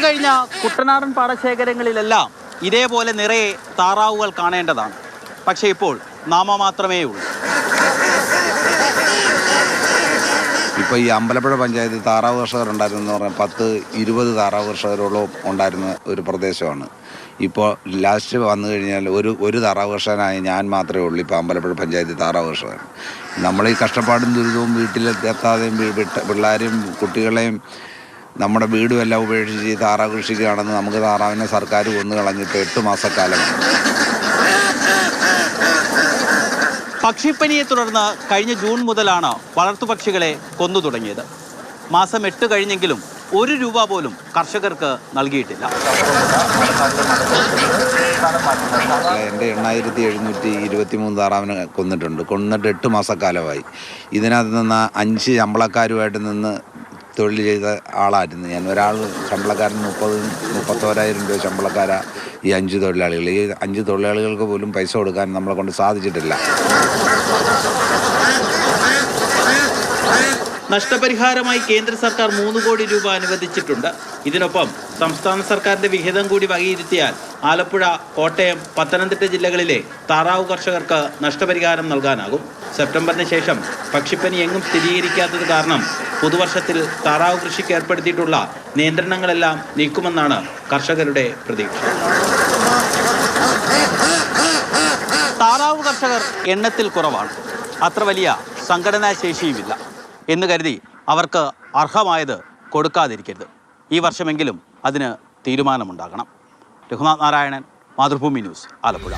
കഴിഞ്ഞ കുട്ടനാടൻ പാടശേഖരങ്ങളിലെല്ലാം ഇതേപോലെ നിറയെ താറാവുകൾ കാണേണ്ടതാണ്. പക്ഷേ ഇപ്പോൾ നാമമാത്രമേ ഉള്ളൂ. ഇപ്പോൾ ഈ അമ്പലപ്പുഴ പഞ്ചായത്ത് താറാവ് കർഷകരുണ്ടായിരുന്നെന്ന് പറഞ്ഞാൽ 10-20 താറാവ് കർഷകരോളം ഉണ്ടായിരുന്ന ഒരു പ്രദേശമാണ്. ഇപ്പോൾ ലാസ്റ്റ് വന്നു കഴിഞ്ഞാൽ ഒരു താറാവ് കർഷകനായി ഞാൻ മാത്രമേ ഉള്ളൂ ഇപ്പോൾ അമ്പലപ്പുഴ പഞ്ചായത്ത് താറാവ് കർഷകൻ. നമ്മൾ ഈ കഷ്ടപ്പാടും ദുരിതവും വീട്ടിലെത്താതെയും പിള്ളേരെയും കുട്ടികളെയും നമ്മുടെ വീടും എല്ലാം ഉപേക്ഷിച്ച് താറാവ് കൃഷിക്കാണെന്ന് നമുക്ക് താറാവിനെ സർക്കാർ കൊന്നു കളഞ്ഞിട്ട് 8 മാസക്കാലമാണ്. പക്ഷിപ്പനിയെ തുടർന്ന് കഴിഞ്ഞ ജൂൺ മുതലാണ് വളർത്തുപക്ഷികളെ കൊന്നു തുടങ്ങിയത്. മാസം 8 കഴിഞ്ഞെങ്കിലും 1 രൂപ പോലും കർഷകർക്ക് നൽകിയിട്ടില്ല. എൻ്റെ 8723 താറാവിനെ കൊന്നിട്ടുണ്ട്. കൊന്നിട്ട് 8 മാസക്കാലമായി. ഇതിനകത്ത് നിന്ന് 5 ശമ്പളക്കാരുമായിട്ട് നിന്ന് തൊഴിൽ ചെയ്ത ആളായിരുന്നു ഞാൻ. ഒരാൾ ശമ്പളക്കാരൻ 31,000 രൂപ ശമ്പളക്കാരാ ഈ 5 തൊഴിലാളികൾ. ഈ 5 തൊഴിലാളികൾക്ക് പോലും പൈസ കൊടുക്കാൻ നമ്മളെ കൊണ്ട് സാധിച്ചിട്ടില്ല. നഷ്ടപരിഹാരമായി കേന്ദ്ര സർക്കാർ 3 കോടി രൂപ അനുവദിച്ചിട്ടുണ്ട്. ഇതിനൊപ്പം സംസ്ഥാന സർക്കാരിന്റെ വിഹിതം കൂടി വകയിരുത്തിയാൽ ആലപ്പുഴ, കോട്ടയം, പത്തനംതിട്ട ജില്ലകളിലെ താറാവ് കർഷകർക്ക് നഷ്ടപരിഹാരം നൽകാനാകും. സെപ്റ്റംബറിന് ശേഷം പക്ഷിപ്പനി എങ്ങും സ്ഥിരീകരിക്കാത്തത് കാരണം പുതുവർഷത്തിൽ താറാവ് കൃഷിക്ക് ഏർപ്പെടുത്തിയിട്ടുള്ള നിയന്ത്രണങ്ങളെല്ലാം നീക്കുമെന്നാണ് കർഷകരുടെ പ്രതീക്ഷ. താറാവ് കർഷകർ എണ്ണത്തിൽ കുറവാണ്. അത്ര വലിയ സംഘടനാ ശേഷിയുമില്ല എന്ന് കരുതി അവർക്ക് അർഹമായത് കൊടുക്കാതിരിക്കരുത്. ഈ വർഷമെങ്കിലും അതിന് തീരുമാനമുണ്ടാകണം. രഘുനാഥ് നാരായണൻ, മാതൃഭൂമി ന്യൂസ്, ആലപ്പുഴ.